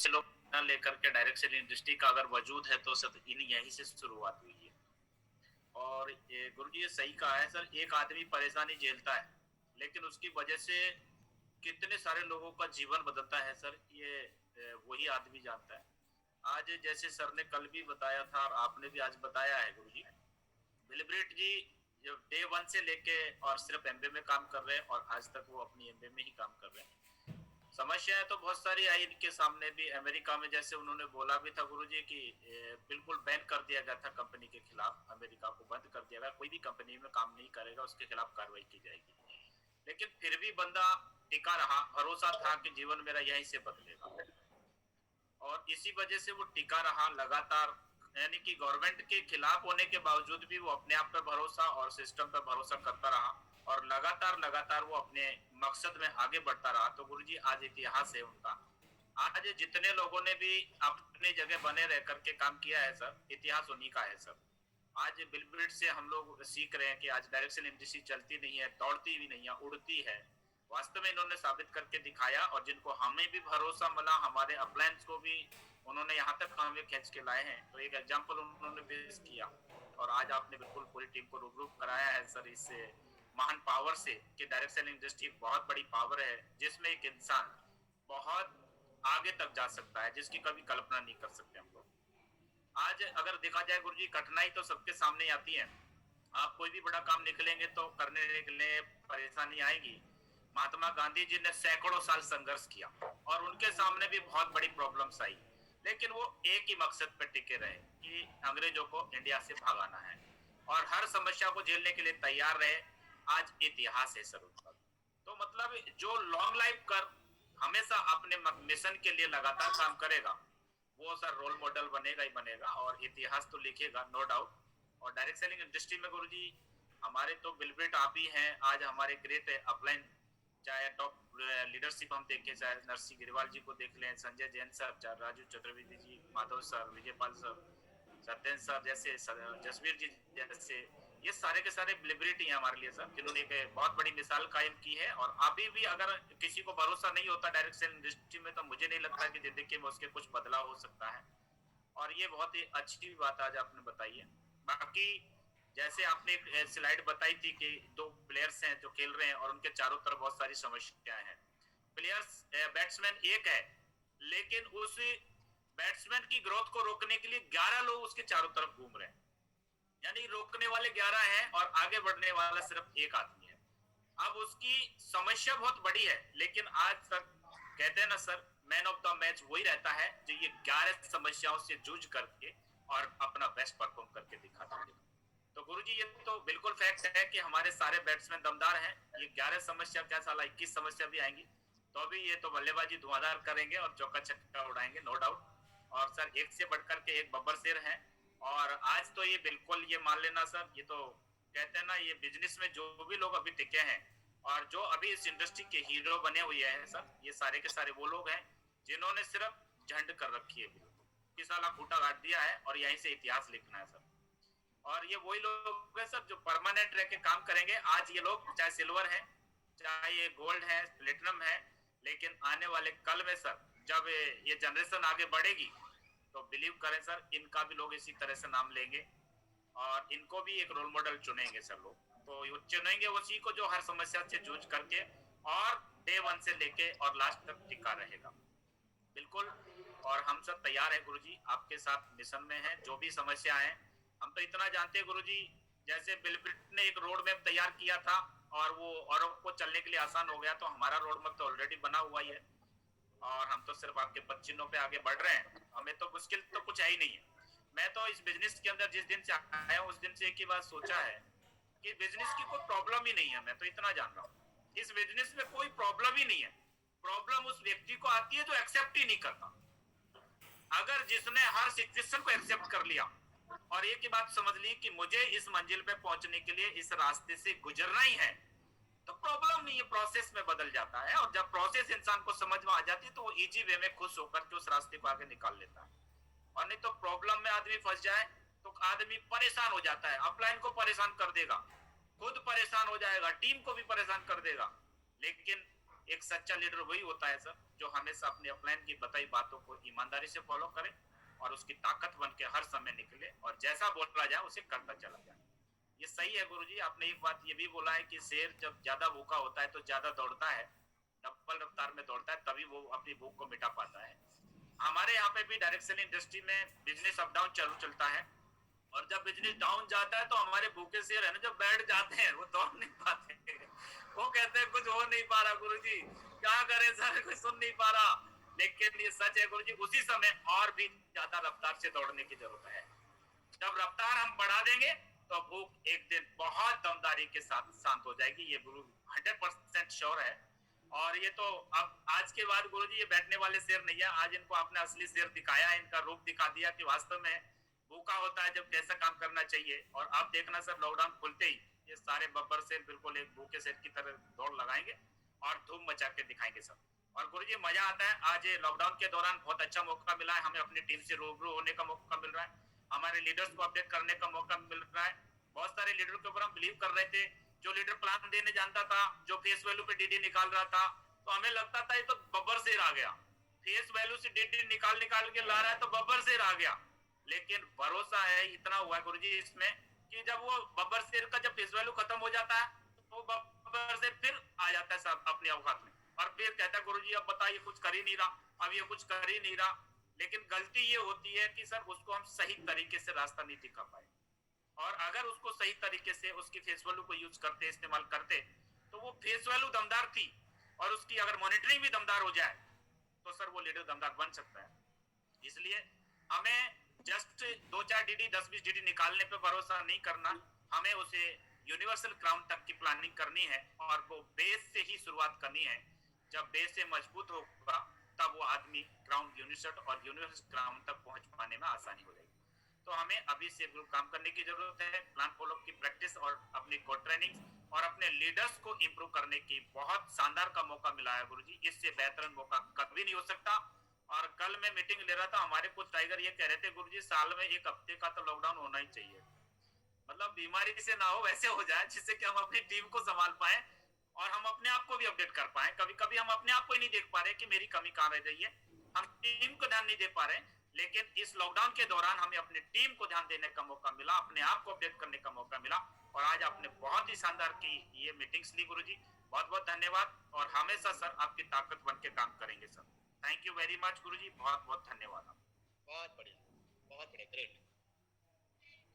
से लोग न लेकर के डायरेक्ट सेलिंग इंडस्ट्री का अगर वजूद है तो सब इन यहीं से शुरुआत हुई है। और ये गुरुजी ये सही कहा है सर, एक आदमी परेशानी झेलता है लेकिन उसकी वजह से कितने सारे लोगों का जीवन बदलता है सर, ये वही आदमी जानता है। आज जैसे सर ने कल भी बताया था और आपने भी आज बताया है गुरुजी, विलिब्रेट जी जो डे वन से लेके और सिर्फ एमबीए में काम कर रहे हैं और आज तक वो अपनी एमबीए में ही काम कर रहे हैं। समस्याएं तो बहुत सारी आई इनके सामने भी। अमेरिका में जैसे उन्होंने बोला भी था गुरुजी कि बिल्कुल बैन कर दिया गया था कंपनी के खिलाफ, अमेरिका को बंद कर दिया गया, कोई भी कंपनी में काम नहीं करेगा उसके खिलाफ कार्रवाई की जाएगी। लेकिन फिर भी बंदा टिका रहा, भरोसा था कि जीवन मेरा यहीं से बदलेगा और इसी वजह से वो टिका रहा लगातार। यानी कि गवर्नमेंट के खिलाफ होने के बावजूद भी वो अपने आप पर भरोसा और सिस्टम पर भरोसा करता रहा और लगातार लगातार वो अपने मकसद में आगे बढ़ता रहा। तो गुरुजी आज इतिहास है उनका। आज जितने लोगों ने भी अपनी जगह बने रह करके काम किया है सर, इतिहास उन्हीं का है सर। आज बिलब्रिट से हम लोग सीख रहे हैं कि आज डायरेक्शन इंडस्ट्री चलती नहीं है, दौड़ती भी नहीं है, उड़ती है। वास्तव में इन्होंने साबित करके दिखाया और जिनको हमें भी भरोसा मिला, हमारे अपलायंस को भी उन्होंने यहाँ तक हमें खींच के लाए हैं। तो एक एग्जाम्पल उन्होंने पेश किया और आज आपने बिल्कुल पूरी टीम को रूबरू कराया है सर इस महान पावर से कि डायरेक्शन इंडस्ट्री बहुत बड़ी पावर है जिसमें एक इंसान बहुत आगे तक जा सकता है जिसकी कभी कल्पना नहीं कर सकते हम लोग। आज अगर देखा जाए गुरुजी, कठिनाई तो सबके सामने आती है। आप कोई भी बड़ा काम निकलेंगे तो करने के लिए परेशानी आएगी। महात्मा गांधी जी ने सैकड़ों साल संघर्ष किया और उनके सामने भी बहुत बड़ी प्रॉब्लम्स आई, लेकिन वो एक ही मकसद पर टिके रहे कि अंग्रेजों को इंडिया से भगाना है और हर समस्या को झेलने के लिए तैयार रहे। आज इतिहास है सर उनका। तो मतलब जो लॉन्ग लाइफ कर हमेशा अपने मिशन के लिए लगातार काम करेगा वो सर रोल मॉडल बनेगा ही बनेगा और इतिहास तो लिखेगा, नो डाउट। और डायरेक्ट सेलिंग इंडस्ट्री में गुरुजी हमारे तो बिलब्रिट आप ही हैं। आज हमारे ग्रेट अपलाइन, चाहे टॉप लीडरशिप हम देखें, चाहे नरसिंह गिरवाल जी को देख लें, संजय जैन सर, चाहे Raju Chaturvedi ji, Madhav sir, Vijaypal sir, Satyendra sir जैसे, जसवीर जी जैसे, ये सारे के सारे सेलिब्रिटी हैं हमारे लिए सर, जिन्होंने एक बहुत बड़ी मिसाल कायम की है। और अभी भी अगर किसी को भरोसा नहीं होता डायरेक्ट सेल इंडस्ट्री में तो मुझे नहीं लगता कि जिंदगी में उसके कुछ बदलाव हो सकता है। और ये बहुत ही अच्छी बात आज आपने बताई है। बाकी जैसे आपने एक स्लाइड बताई थी कि दो प्लेयर्स हैं जो खेल रहे हैं और उनके चारों तरफ बहुत सारी समस्याएं हैं। प्लेयर्स बैट्समैन एक है लेकिन उस बैट्समैन की ग्रोथ को रोकने के लिए 11 लोग उसके चारों तरफ घूम रहे हैं। यानी रोकने वाले 11 हैं और आगे बढ़ने वाला सिर्फ एक आदमी है। अब उसकी समस्या बहुत बड़ी है लेकिन आज तक कहते हैं ना sir, man of the match वही रहता है जो ये 11 समस्याओं से जूझ करके और अपना बेस्ट परफॉर्म करके दिखाता है। तो गुरुजी ये तो बिल्कुल फैक्ट है कि हमारे सारे बैट्समैन दमदार हैं। ये 11 समस्या क्या साला 21 समस्या भी आएंगी तो अभी ये तो बल्लेबाजी धुआंधार करेंगे और चौका छक्का उड़ाएंगे, नो डाउट। और सर एक से बढ़कर के एक बब्बर शेर है। और आज तो ये बिल्कुल ये मान लेना सर, ये तो कहते हैं ना, ये बिजनेस में जो भी लोग अभी टिके हैं और जो अभी इस इंडस्ट्री के हीरो बने हुए हैं सर, ये सारे के सारे वो लोग हैं जिन्होंने सिर्फ झंड कर रखी है, कि साला खूटा काट दिया है और यहीं से इतिहास लिखना है सर। और ये वही लोग हैं सर जो परमानेंट रह के काम करेंगे। आज ये लोग चाहे सिल्वर है, चाहे ये गोल्ड है, प्लेटिनम है, लेकिन आने वाले कल में सर जब ये जनरेशन आगे बढ़ेगी तो बिलीव करें सर, इनका भी लोग इसी तरह से नाम लेंगे और इनको भी एक रोल मॉडल चुनेंगे सर लोग। तो वो चुनेंगे उसी को जो हर समस्या से जूझ करके और डे वन से लेके और लास्ट तक टिका रहेगा। बिल्कुल। और हम सब तैयार हैं गुरुजी, आपके साथ मिशन में हैं। जो भी समस्या है हम तो इतना जानते हैं गुरुजी, जैसे बिलब्रिट ने एक रोड मैप तैयार किया था और वो औरों को चलने के लिए आसान हो गया, तो हमारा रोड मैप तो ऑलरेडी बना हुआ ही है और हम तो सिर्फ आपके पद चिन्हों पे आगे बढ़ रहे हैं। हमें तो मुश्किल तो कुछ है ही नहीं है। मैं तो इस बिजनेस के अंदर जिस दिन से आया उस दिन से एक ही बात सोचा है कि बिजनेस की कोई प्रॉब्लम ही नहीं है। मैं तो इतना जान रहा हूँ, इस बिजनेस में कोई प्रॉब्लम ही नहीं है। प्रॉब्लम उस व्यक्ति को आती है जो एक्सेप्ट ही नहीं करता। अगर जिसने हर सिचुएशन को एक्सेप्ट कर लिया और एक ही बात समझ ली कि मुझे इस मंजिल पे पहुंचने के लिए इस रास्ते से गुजरना ही है, तो प्रॉब्लम नहीं है, प्रोसेस में बदल जाता है। और जब प्रोसेस इंसान को समझ में आ जाती है तो वो इजी वे में खुश होकर के उस रास्ते को आगे निकाल लेता है। और नहीं तो प्रॉब्लम में आदमी फंस जाए तो आदमी परेशान हो जाता है, अपलाइन को परेशान कर देगा, खुद परेशान हो जाएगा, टीम को भी परेशान कर देगा। लेकिन एक सच्चा लीडर वही होता है सर जो हमेशा अपने अपलाइन की बताई बातों को ईमानदारी से फॉलो करे और उसकी ताकत बन के हर समय निकले और जैसा बोला जाए उसे करता चला जाए। ये सही है गुरुजी। आपने एक बात ये भी बोला है कि शेर जब ज्यादा भूखा होता है तो ज्यादा दौड़ता है, डबल रफ्तार में दौड़ता है, तभी वो अपनी भूख को मिटा पाता है। हमारे यहाँ पे भी डायरेक्ट सेलिंग इंडस्ट्री में बिजनेस अप डाउन चालू चलता है और जब बिजनेस डाउन जाता है तो हमारे भूखे शेर है ना जो बैठ जाते हैं वो दौड़ नहीं पाते। वो कहते हैं कुछ हो नहीं पा रहा गुरुजी, क्या करें सर, कोई सुन नहीं पा रहा। लेकिन ये सच है गुरुजी, उसी समय और भी ज्यादा रफ्तार से दौड़ने की जरूरत है। जब रफ्तार हम बढ़ा देंगे तो भूख एक दिन बहुत दमदारी के साथ शांत हो जाएगी, ये गुरु 100% श्योर है। और ये तो अब आज के बाद गुरुजी ये बैठने वाले शेर नहीं है, आज इनको आपने असली शेर दिखाया, इनका रूप दिखा दिया कि वास्तव में भूखा होता है जब कैसा काम करना चाहिए। और आप देखना सर लॉकडाउन खुलते ही ये सारे बब्बर शेर बिल्कुल एक भूखे शेर की तरह दौड़ लगाएंगे और धूम मचा के दिखाएंगे सब। और गुरुजी मजा आता है, आज लॉकडाउन के दौरान बहुत अच्छा मौका मिला है, हमें अपनी टीम से रूबरू होने का मौका मिल रहा है, हमारे लीडर्स को अपडेट करने का मौका मिल रहा है। बहुत सारे लीडर के ऊपर हम बिलीव कर रहे थे, जो लीडर प्लान देने जानता था, जो फेस वैल्यू पे डीडी निकाल रहा था, तो हमें लगता था ये तो बब्बर शेर आ गया, फेस वैल्यू से डीडी निकाल निकाल के ला रहा है तो बब्बर शेर आ गया। लेकिन भरोसा है इतना हुआ है गुरुजी इसमें कि जब वो बब्बर शेर का जब फेस वैल्यू खत्म हो जाता है तो बब्बर शेर फिर आ जाता है सब अपने औकात में और फिर कहता है गुरुजी अब बताइए कुछ कर ही नहीं रहा, अब ये कुछ कर ही नहीं रहा। लेकिन गलती ये होती है कि सर उसको हम सही तरीके से रास्ता नहीं दिखा पाए, और अगर उसको सही तरीके से उसकी फेस वैल्यू को यूज करते इस्तेमाल करते तो वो फेस वैल्यू दमदार थी और उसकी अगर मॉनिटरिंग भी दमदार हो जाए तो सर वो लीडर दमदार बन सकता है। इसलिए हमें जस्ट 2-4 डीडी 10-20 डीडी निकालने पे भरोसा नहीं करना, हमें उसे यूनिवर्सल क्राउन तक की प्लानिंग करनी है और वो बेस से ही शुरुआत करनी है। जब बेस से मजबूत होगा तब वो आदमी ग्राउंड यूनिवर्सल और यूनिवर्सल क्राउन तक पहुंच पाने में आसानी हो जाएगी। तो हमें अभी से काम करने की जरूरत है, प्लान फॉलो की प्रैक्टिस और अपनी कोड ट्रेनिंग और अपने लीडर्स को इंप्रूव करने की बहुत शानदार का मौका मिला है गुरुजी, इससे बेहतर मौका कभी नहीं हो सकता। और कल मैं मीटिंग ले रहा था, हमारे कुछ टाइगर ये कह रहे थे गुरुजी साल में 1 हफ्ते का तो लॉकडाउन होना ही चाहिए, मतलब बीमारी से ना हो वैसे हो जाए जिससे कि हम अपनी टीम को संभाल पाए और हम अपने आप को भी अपडेट कर पाए। कभी कभी हम अपने आप को ही नहीं देख पा रहे कि मेरी कमी कहाँ रह गई है, हम टीम को ध्यान नहीं दे पा रहे, लेकिन इस लॉकडाउन के दौरान हमें अपनी टीम को ध्यान देने का मौका मिला, अपने आप को अपडेट करने का मौका मिला और आज आपने बहुत ही शानदार की ये मीटिंग्स ली गुरुजी, बहुत बहुत धन्यवाद। और हमेशा सर आपकी ताकत बन के काम करेंगे sir. Thank you very much गुरुजी, बहुत बहुत धन्यवाद। बहुत बढ़िया, बहुत बढ़िया, ग्रेट।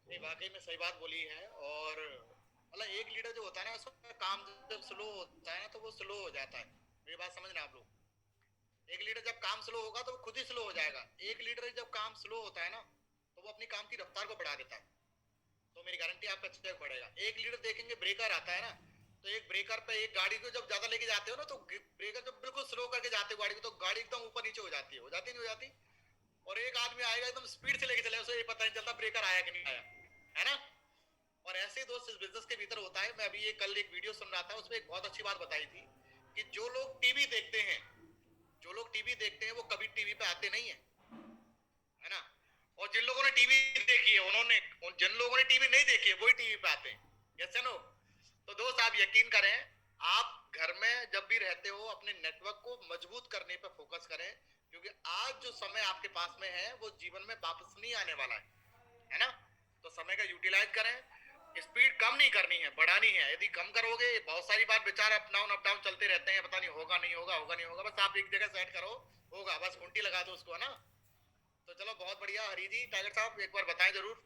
नहीं वाकई में सही बात बोली है। और मतलब एक लीडर जो होता है ना उसका काम जब स्लो होता है ना तो वो स्लो हो जाता है, मेरी बात समझना आप लोग। एक लीडर जब काम स्लो होगा तो वो खुद ही स्लो हो जाएगा। एक लीडर जब काम स्लो होता है ना तो वो अपनी काम की रफ्तार को बढ़ा देता है, तो मेरी गारंटी आपका अच्छा बढ़ेगा। एक लीडर देखेंगे ब्रेकर आता है ना, तो एक ब्रेकर पे एक गाड़ी को जब ज्यादा लेके जाते हो ना तो ब्रेकर जब बिल्कुल स्लो करके जाते हो गाड़ी को तो गाड़ी एकदम ऊपर नीचे हो जाती है, हो जाती नहीं हो जाती। और एक आदमी आएगा एकदम स्पीड से लेके चले, उसे ये पता नहीं चलता ब्रेकर आया कि नहीं आया, है ना। और ऐसे दोस्त इस बिजनेस के भीतर होता है। मैं अभी ये कल एक वीडियो सुन रहा था, उसमें एक बहुत अच्छी बात बताई थी कि जो लोग टीवी देखते हैं, जो लोग टीवी देखते हैं वो कभी टीवी पे आते नहीं है ना। और जिन लोगों ने टीवी देखी है उन्होंने, जिन लोगों ने टीवी नहीं देखी है वही टीवी पे आते हैं, यस नो। तो दोस्त आप यकीन करें, आप घर में जब भी रहते हो अपने नेटवर्क को मजबूत करने पर फोकस करें, क्योंकि आज जो समय आपके पास में है वो जीवन में वापस नहीं आने वाला है ना। तो समय का यूटिलाइज करें, स्पीड कम नहीं करनी है, बढ़ानी है। यदि कम करोगे बहुत सारी बार विचार अप डाउन चलते रहते हैं, पता नहीं होगा नहीं होगा, होगा नहीं होगा, बस आप एक जगह सेट करो, होगा, बस कुंटी लगा दो उसको, है ना। तो चलो बहुत बढ़िया। हरी जी, टाइगर साहब एक बार बताएं जरूर।